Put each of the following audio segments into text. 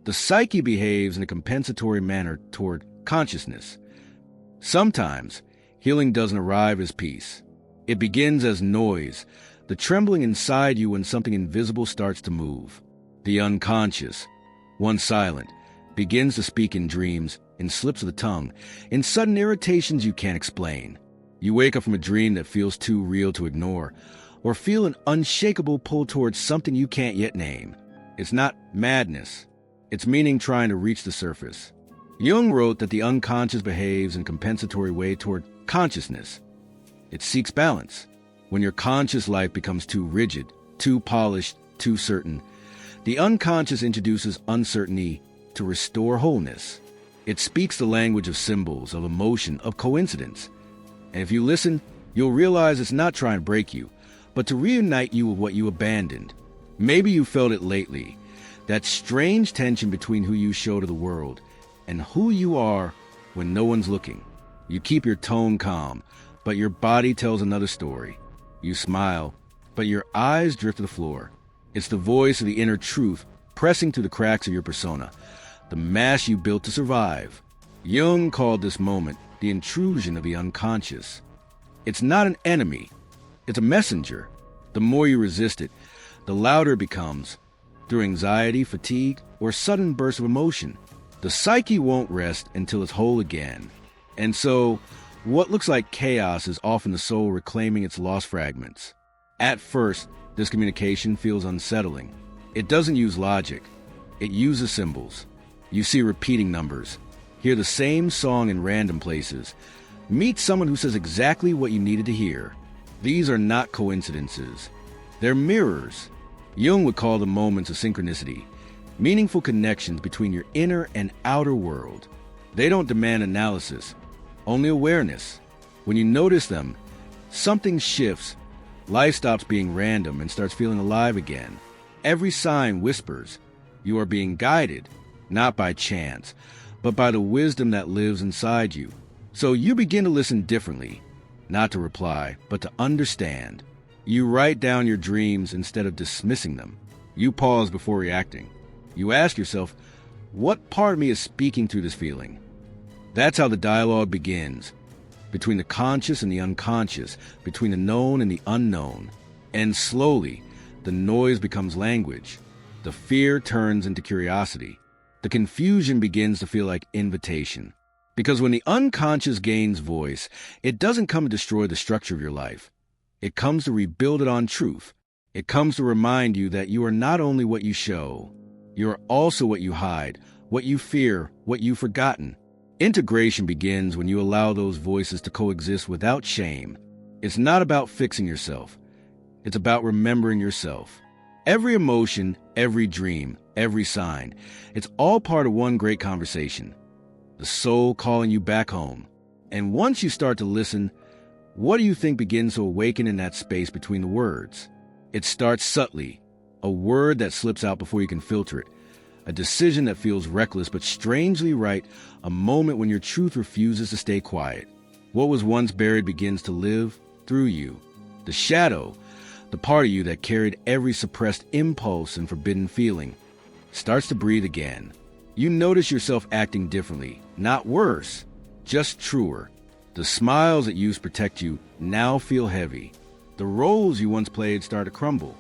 The psyche behaves in a compensatory manner toward consciousness. Sometimes, healing doesn't arrive as peace. It begins as noise, the trembling inside you when something invisible starts to move. The unconscious, once silent, begins to speak in dreams, in slips of the tongue, in sudden irritations you can't explain. You wake up from a dream that feels too real to ignore, or feel an unshakable pull towards something you can't yet name. It's not madness. It's meaning trying to reach the surface. Jung wrote that the unconscious behaves in a compensatory way toward consciousness. It seeks balance. When your conscious life becomes too rigid, too polished, too certain, the unconscious introduces uncertainty to restore wholeness. It speaks the language of symbols, of emotion, of coincidence. And if you listen, you'll realize it's not trying to break you, but to reunite you with what you abandoned. Maybe you felt it lately, that strange tension between who you show to the world and who you are when no one's looking. You keep your tone calm, but your body tells another story. You smile, but your eyes drift to the floor. It's the voice of the inner truth pressing through the cracks of your persona, the mask you built to survive. Jung called this moment the intrusion of the unconscious. It's not an enemy, it's a messenger. The more you resist it, the louder it becomes, through anxiety, fatigue, or sudden bursts of emotion. The psyche won't rest until it's whole again. And so, what looks like chaos is often the soul reclaiming its lost fragments. At first, this communication feels unsettling. It doesn't use logic. It uses symbols. You see repeating numbers, hear the same song in random places, meet someone who says exactly what you needed to hear. These are not coincidences. They're mirrors. Jung would call them moments of synchronicity, meaningful connections between your inner and outer world. They don't demand analysis, only awareness. When you notice them, something shifts. Life stops being random and starts feeling alive again. Every sign whispers, you are being guided, not by chance, but by the wisdom that lives inside you. So you begin to listen differently, not to reply, but to understand. You write down your dreams instead of dismissing them. You pause before reacting. You ask yourself, what part of me is speaking through this feeling? That's how the dialogue begins, between the conscious and the unconscious, between the known and the unknown. And slowly, the noise becomes language. The fear turns into curiosity. The confusion begins to feel like invitation. Because when the unconscious gains voice, it doesn't come to destroy the structure of your life. It comes to rebuild it on truth. It comes to remind you that you are not only what you show, you are also what you hide, what you fear, what you've forgotten. Integration begins when you allow those voices to coexist without shame. It's not about fixing yourself. It's about remembering yourself. Every emotion, every dream, every sign, it's all part of one great conversation. The soul calling you back home. And once you start to listen, what do you think begins to awaken in that space between the words? It starts subtly, a word that slips out before you can filter it, a decision that feels reckless but strangely right, a moment when your truth refuses to stay quiet. What was once buried begins to live through you. The shadow, the part of you that carried every suppressed impulse and forbidden feeling, starts to breathe again. You notice yourself acting differently, not worse, just truer. The smiles that used to protect you now feel heavy. The roles you once played start to crumble.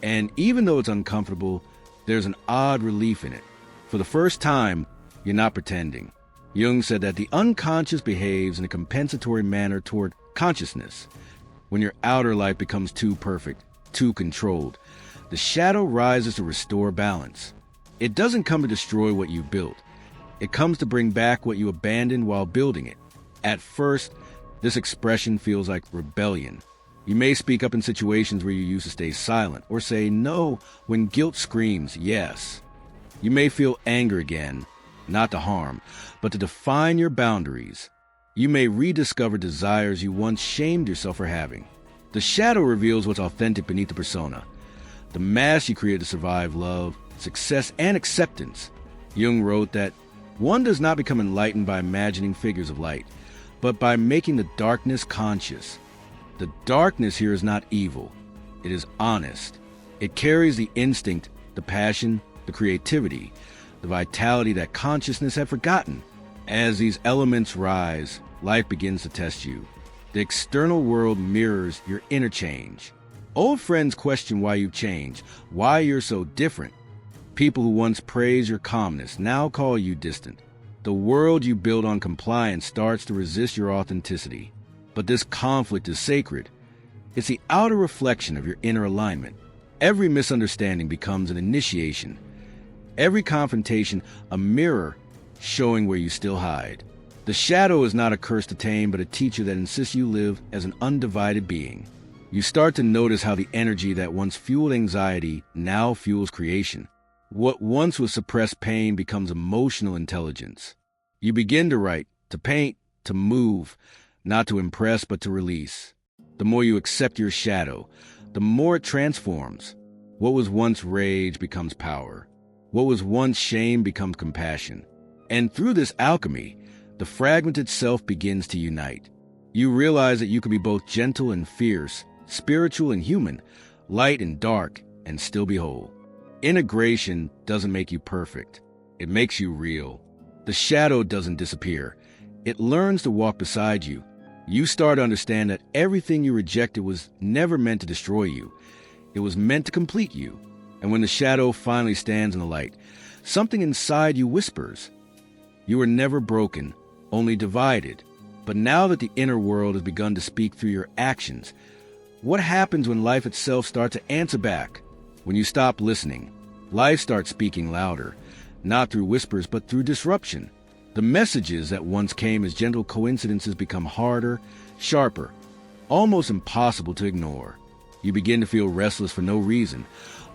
And even though it's uncomfortable, there's an odd relief in it. For the first time, you're not pretending. Jung said that the unconscious behaves in a compensatory manner toward consciousness. When your outer life becomes too perfect, too controlled, the shadow rises to restore balance. It doesn't come to destroy what you built. It comes to bring back what you abandoned while building it. At first, this expression feels like rebellion. You may speak up in situations where you used to stay silent or say no when guilt screams yes. You may feel anger again, not to harm, but to define your boundaries. You may rediscover desires you once shamed yourself for having. The shadow reveals what's authentic beneath the persona, the mask you created to survive love, success, and acceptance. Jung wrote that one does not become enlightened by imagining figures of light, but by making the darkness conscious. The darkness here is not evil. It is honest. It carries the instinct, the passion, the creativity, the vitality that consciousness had forgotten. As these elements rise, life begins to test you. The external world mirrors your inner change. Old friends question why you've changed, why you're so different. People who once praised your calmness now call you distant. The world you build on compliance starts to resist your authenticity. But this conflict is sacred. It's the outer reflection of your inner alignment. Every misunderstanding becomes an initiation. Every confrontation, a mirror showing where you still hide. The shadow is not a curse to tame, but a teacher that insists you live as an undivided being. You start to notice how the energy that once fueled anxiety now fuels creation. What once was suppressed pain becomes emotional intelligence. You begin to write, to paint, to move, not to impress, but to release. The more you accept your shadow, the more it transforms. What was once rage becomes power. What was once shame becomes compassion. And through this alchemy, the fragment itself begins to unite. You realize that you can be both gentle and fierce, spiritual and human, light and dark, and still be whole. Integration doesn't make you perfect. It makes you real. The shadow doesn't disappear. It learns to walk beside you. You start to understand that everything you rejected was never meant to destroy you. It was meant to complete you. And when the shadow finally stands in the light, something inside you whispers, "You were never broken, only divided." But now that the inner world has begun to speak through your actions, what happens when life itself starts to answer back? When you stop listening, life starts speaking louder, not through whispers, but through disruption. The messages that once came as gentle coincidences become harder, sharper, almost impossible to ignore. You begin to feel restless for no reason,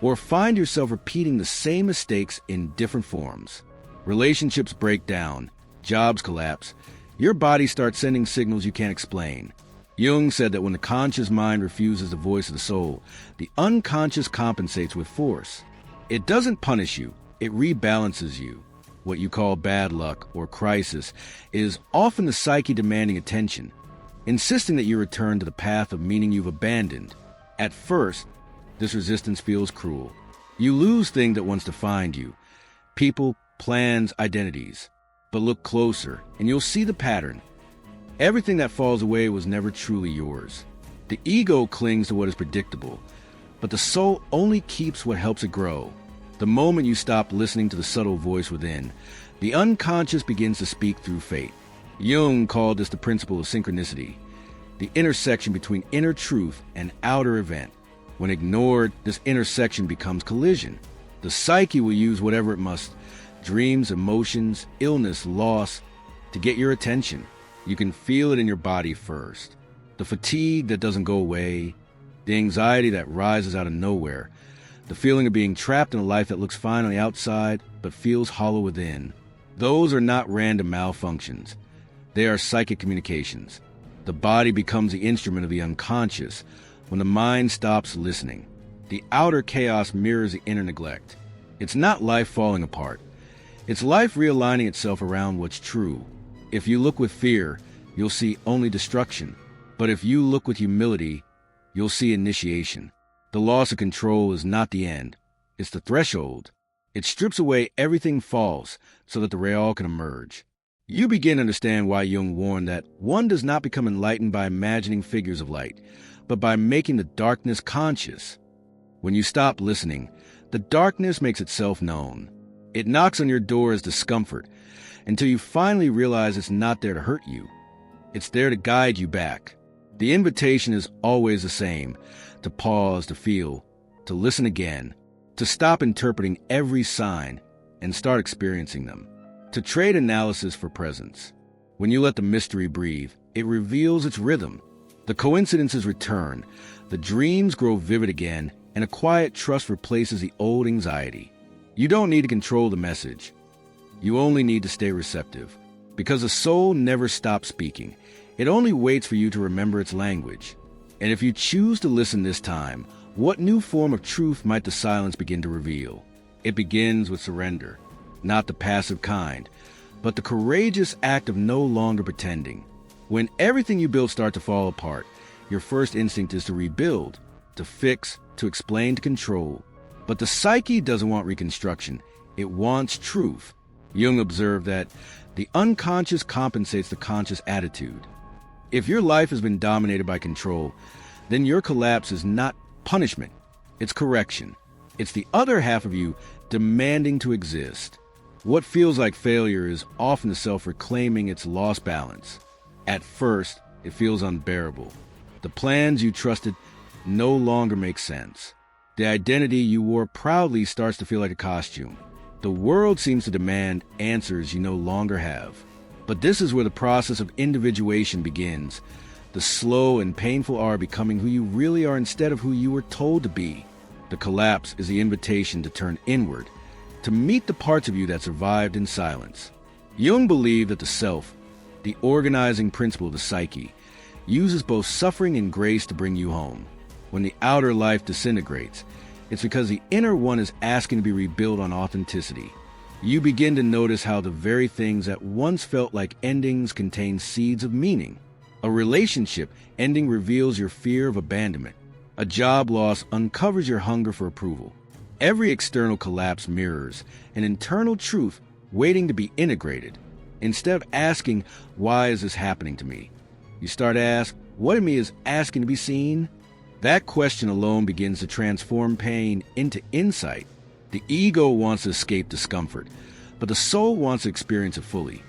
or find yourself repeating the same mistakes in different forms. Relationships break down, jobs collapse, your body starts sending signals you can't explain. Jung said that when the conscious mind refuses the voice of the soul, the unconscious compensates with force. It doesn't punish you, it rebalances you. What you call bad luck or crisis is often the psyche demanding attention, insisting that you return to the path of meaning you've abandoned. At first, this resistance feels cruel. You lose things that once defined you, people, plans, identities. But look closer, and you'll see the pattern. Everything that falls away was never truly yours. The ego clings to what is predictable, but the soul only keeps what helps it grow. The moment you stop listening to the subtle voice within, the unconscious begins to speak through fate. Jung called this the principle of synchronicity, the intersection between inner truth and outer event. When ignored, this intersection becomes collision. The psyche will use whatever it must, dreams, emotions, illness, loss, to get your attention. You can feel it in your body first. The fatigue that doesn't go away, the anxiety that rises out of nowhere, the feeling of being trapped in a life that looks fine on the outside but feels hollow within. Those are not random malfunctions. They are psychic communications. The body becomes the instrument of the unconscious when the mind stops listening. The outer chaos mirrors the inner neglect. It's not life falling apart. It's life realigning itself around what's true. If you look with fear, you'll see only destruction. But if you look with humility, you'll see initiation. The loss of control is not the end. It's the threshold. It strips away everything false so that the real can emerge. You begin to understand why Jung warned that one does not become enlightened by imagining figures of light, but by making the darkness conscious. When you stop listening, the darkness makes itself known. It knocks on your door as discomfort, until you finally realize it's not there to hurt you. It's there to guide you back. The invitation is always the same: to pause, to feel, to listen again, to stop interpreting every sign and start experiencing them, to trade analysis for presence. When you let the mystery breathe, it reveals its rhythm. The coincidences return, the dreams grow vivid again, and a quiet trust replaces the old anxiety. You don't need to control the message. You only need to stay receptive, because the soul never stops speaking. It only waits for you to remember its language. And if you choose to listen this time, what new form of truth might the silence begin to reveal? It begins with surrender, not the passive kind, but the courageous act of no longer pretending. When everything you build starts to fall apart, your first instinct is to rebuild, to fix, to explain, to control. But the psyche doesn't want reconstruction. It wants truth. Jung observed that the unconscious compensates the conscious attitude. If your life has been dominated by control, then your collapse is not punishment, it's correction. It's the other half of you demanding to exist. What feels like failure is often the self reclaiming its lost balance. At first, it feels unbearable. The plans you trusted no longer make sense. The identity you wore proudly starts to feel like a costume. The world seems to demand answers you no longer have. But this is where the process of individuation begins. The slow and painful are becoming who you really are instead of who you were told to be. The collapse is the invitation to turn inward, to meet the parts of you that survived in silence. Jung believed that the self, the organizing principle of the psyche, uses both suffering and grace to bring you home. When the outer life disintegrates, it's because the inner one is asking to be rebuilt on authenticity. You begin to notice how the very things that once felt like endings contain seeds of meaning. A relationship ending reveals your fear of abandonment. A job loss uncovers your hunger for approval. Every external collapse mirrors an internal truth waiting to be integrated. Instead of asking, why is this happening to me? You start to ask, what in me is asking to be seen? That question alone begins to transform pain into insight. The ego wants to escape discomfort, but the soul wants to experience it fully.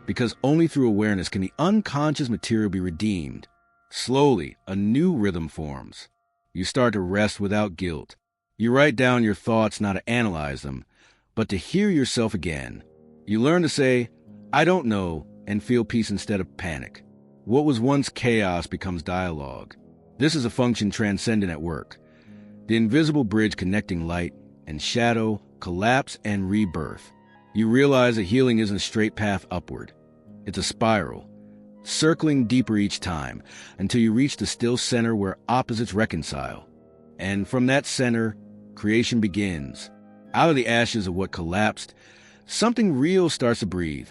Because only through awareness can the unconscious material be redeemed. Slowly, a new rhythm forms. You start to rest without guilt. You write down your thoughts not to analyze them, but to hear yourself again. You learn to say, I don't know, and feel peace instead of panic. What was once chaos becomes dialogue. This is a function transcendent at work. The invisible bridge connecting light and shadow, collapse and rebirth. You realize that healing isn't a straight path upward. It's a spiral, circling deeper each time until you reach the still center where opposites reconcile. And from that center, creation begins. Out of the ashes of what collapsed, something real starts to breathe.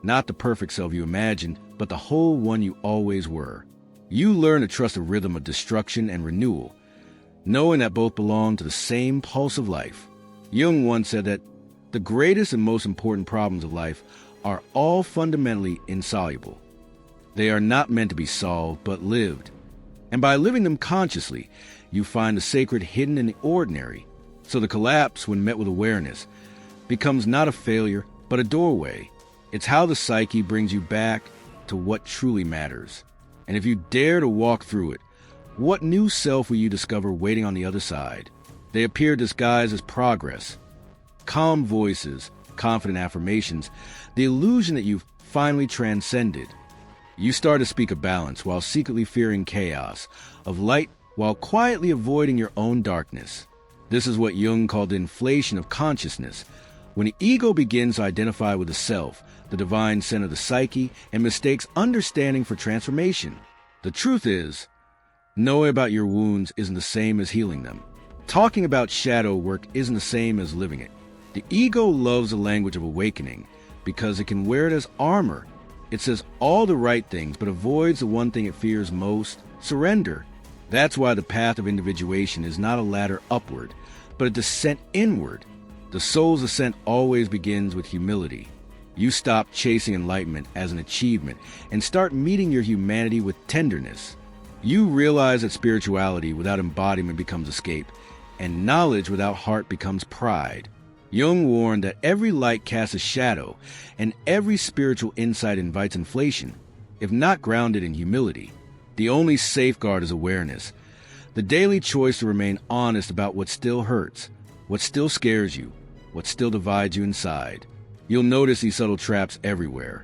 Not the perfect self you imagined, but the whole one you always were. You learn to trust the rhythm of destruction and renewal, knowing that both belong to the same pulse of life. Jung once said that the greatest and most important problems of life are all fundamentally insoluble. They are not meant to be solved, but lived. And by living them consciously, you find the sacred hidden in the ordinary. So the collapse, when met with awareness, becomes not a failure, but a doorway. It's how the psyche brings you back to what truly matters. And if you dare to walk through it, what new self will you discover waiting on the other side? They appear disguised as progress. Calm voices, confident affirmations, the illusion that you've finally transcended. You start to speak of balance while secretly fearing chaos, of light while quietly avoiding your own darkness. This is what Jung called the inflation of consciousness, when the ego begins to identify with the self, the divine center of the psyche, and mistakes understanding for transformation. The truth is, knowing about your wounds isn't the same as healing them. Talking about shadow work isn't the same as living it. The ego loves the language of awakening because it can wear it as armor. It says all the right things, but avoids the one thing it fears most, surrender. That's why the path of individuation is not a ladder upward, but a descent inward. The soul's ascent always begins with humility. You stop chasing enlightenment as an achievement and start meeting your humanity with tenderness. You realize that spirituality without embodiment becomes escape, and knowledge without heart becomes pride. Jung warned that every light casts a shadow, and every spiritual insight invites inflation, if not grounded in humility. The only safeguard is awareness, the daily choice to remain honest about what still hurts, what still scares you, what still divides you inside. You'll notice these subtle traps everywhere.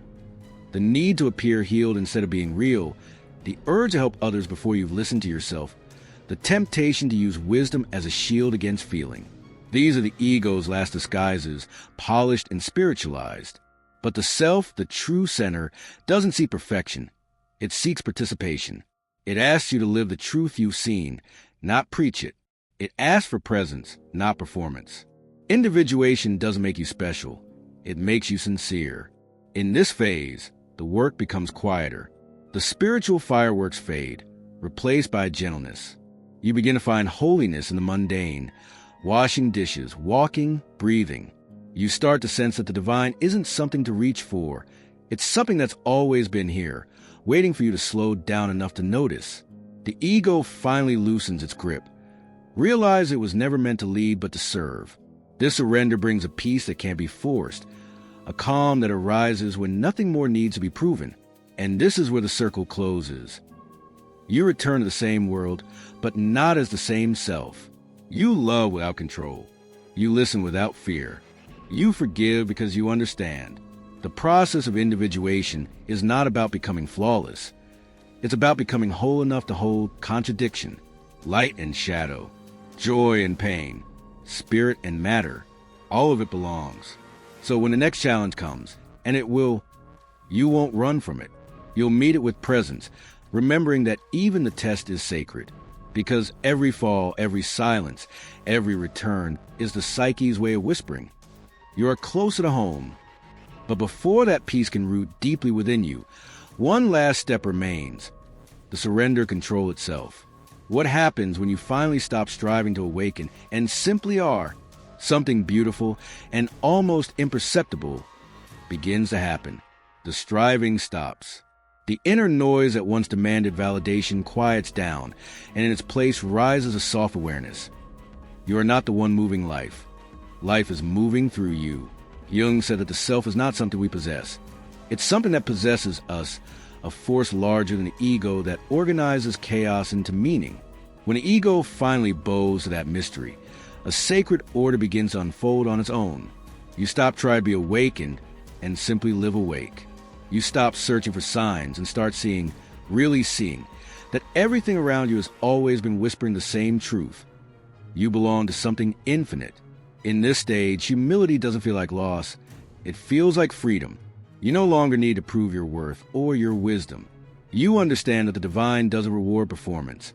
The need to appear healed instead of being real, the urge to help others before you've listened to yourself, the temptation to use wisdom as a shield against feeling. These are the ego's last disguises, polished and spiritualized. But the self, the true center, doesn't seek perfection. It seeks participation. It asks you to live the truth you've seen, not preach it. It asks for presence, not performance. Individuation doesn't make you special. It makes you sincere. In this phase, the work becomes quieter. The spiritual fireworks fade, replaced by gentleness. You begin to find holiness in the mundane, washing dishes, walking, breathing. You start to sense that the divine isn't something to reach for. It's something that's always been here, waiting for you to slow down enough to notice. The ego finally loosens its grip. Realize it was never meant to lead but to serve. This surrender brings a peace that can't be forced, a calm that arises when nothing more needs to be proven. And this is where the circle closes. You return to the same world, but not as the same self. You love without control. You listen without fear. You forgive because you understand. The process of individuation is not about becoming flawless. It's about becoming whole enough to hold contradiction, light and shadow, joy and pain, spirit and matter. All of it belongs. So when the next challenge comes, and it will, you won't run from it. You'll meet it with presence, remembering that even the test is sacred. Because every fall, every silence, every return is the psyche's way of whispering, you are closer to home. But before that peace can root deeply within you, one last step remains: the surrender control itself. What happens when you finally stop striving to awaken and simply are? Something beautiful and almost imperceptible begins to happen. The striving stops. The inner noise that once demanded validation quiets down, and in its place rises a soft awareness. You are not the one moving life. Life is moving through you. Jung said that the self is not something we possess. It's something that possesses us, a force larger than the ego that organizes chaos into meaning. When the ego finally bows to that mystery, a sacred order begins to unfold on its own. You stop trying to be awakened and simply live awake. You stop searching for signs and start seeing, really seeing, that everything around you has always been whispering the same truth. You belong to something infinite. In this stage, humility doesn't feel like loss. It feels like freedom. You no longer need to prove your worth or your wisdom. You understand that the divine doesn't reward performance.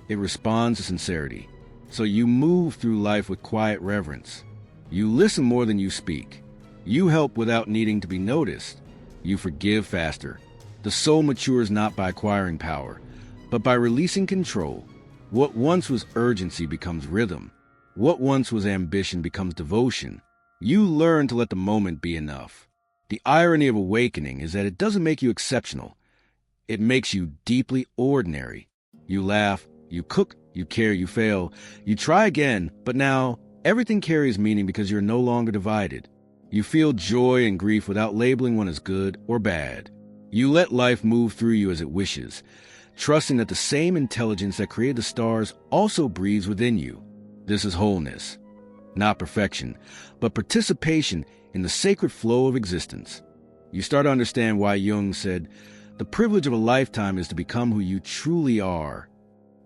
It responds to sincerity. So you move through life with quiet reverence. You listen more than you speak. You help without needing to be noticed. You forgive faster. The soul matures not by acquiring power, but by releasing control. What once was urgency becomes rhythm. What once was ambition becomes devotion. You learn to let the moment be enough. The irony of awakening is that it doesn't make you exceptional. It makes you deeply ordinary. You laugh, you cook, you care, you fail. You try again, but now everything carries meaning because you're no longer divided. You feel joy and grief without labeling one as good or bad. You let life move through you as it wishes, trusting that the same intelligence that created the stars also breathes within you. This is wholeness, not perfection, but participation in the sacred flow of existence. You start to understand why Jung said, the privilege of a lifetime is to become who you truly are.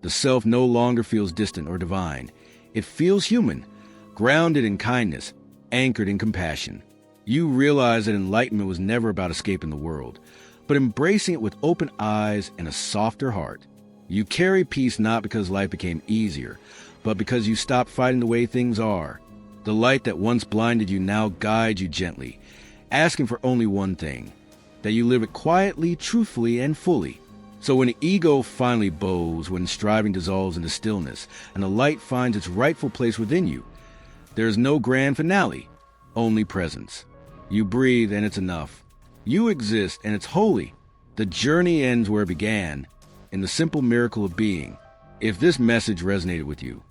The self no longer feels distant or divine. It feels human, grounded in kindness, anchored in compassion. You realize that enlightenment was never about escaping the world, but embracing it with open eyes and a softer heart. You carry peace not because life became easier, but because you stopped fighting the way things are. The light that once blinded you now guides you gently, asking for only one thing, that you live it quietly, truthfully, and fully. So when the ego finally bows, when striving dissolves into stillness, and the light finds its rightful place within you, there is no grand finale, only presence. You breathe and it's enough. You exist and it's holy. The journey ends where it began, in the simple miracle of being. If this message resonated with you,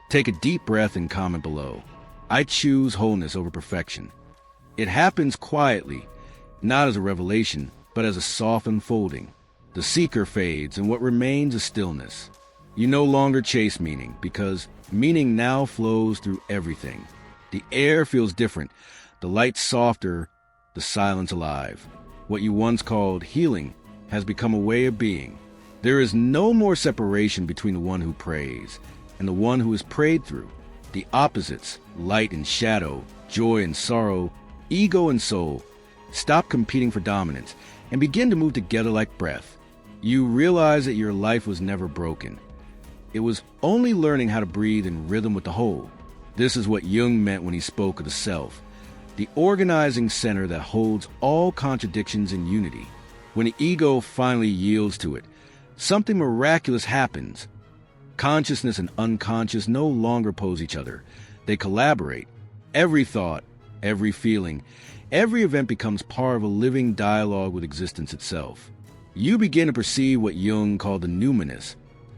take a deep breath and comment below. I choose wholeness over perfection. It happens quietly, not as a revelation, but as a soft unfolding. The seeker fades, and what remains is stillness. You no longer chase meaning, because meaning now flows through everything. The air feels different, the light softer, the silence alive. What you once called healing has become a way of being. There is no more separation between the one who prays and the one who is prayed through. The opposites, light and shadow, joy and sorrow, ego and soul, stop competing for dominance and begin to move together like breath. You realize that your life was never broken. It was only learning how to breathe in rhythm with the whole. This is what Jung meant when he spoke of the self, the organizing center that holds all contradictions in unity. When the ego finally yields to it, something miraculous happens. Consciousness and unconscious no longer oppose each other. They collaborate. Every thought, every feeling, every event becomes part of a living dialogue with existence itself. You begin to perceive what Jung called the numinous,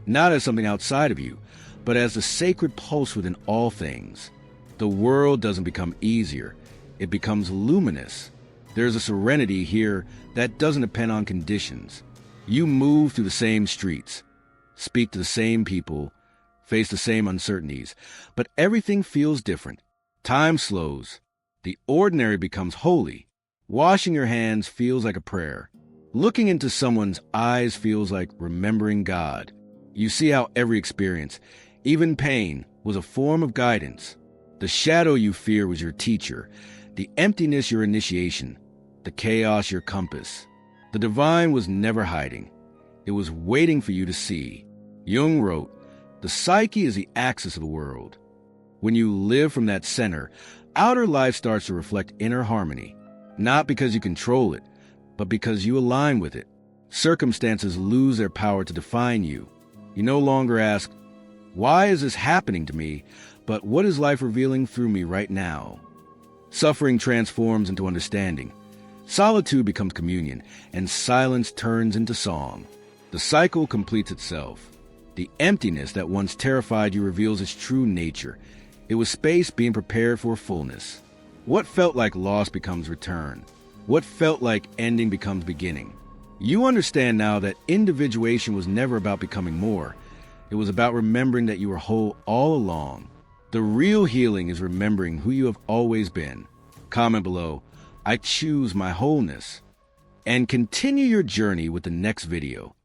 not as something outside of you, but as the sacred pulse within all things. The world doesn't become easier, it becomes luminous. There's a serenity here that doesn't depend on conditions. You move through the same streets, speak to the same people, face the same uncertainties, but everything feels different. Time slows. The ordinary becomes holy. Washing your hands feels like a prayer. Looking into someone's eyes feels like remembering God. You see how every experience, even pain, was a form of guidance. The shadow you fear was your teacher, the emptiness your initiation, the chaos your compass. The divine was never hiding. It was waiting for you to see. Jung wrote, "The psyche is the axis of the world." When you live from that center, outer life starts to reflect inner harmony, not because you control it, but because you align with it. Circumstances lose their power to define you. You no longer ask, "Why is this happening to me?" but "What is life revealing through me right now?" Suffering transforms into understanding. Solitude becomes communion, and silence turns into song. The cycle completes itself. The emptiness that once terrified you reveals its true nature. It was space being prepared for fullness. What felt like loss becomes return. What felt like ending becomes beginning. You understand now that individuation was never about becoming more. It was about remembering that you were whole all along. The real healing is remembering who you have always been. Comment below, "I choose my wholeness," and continue your journey with the next video.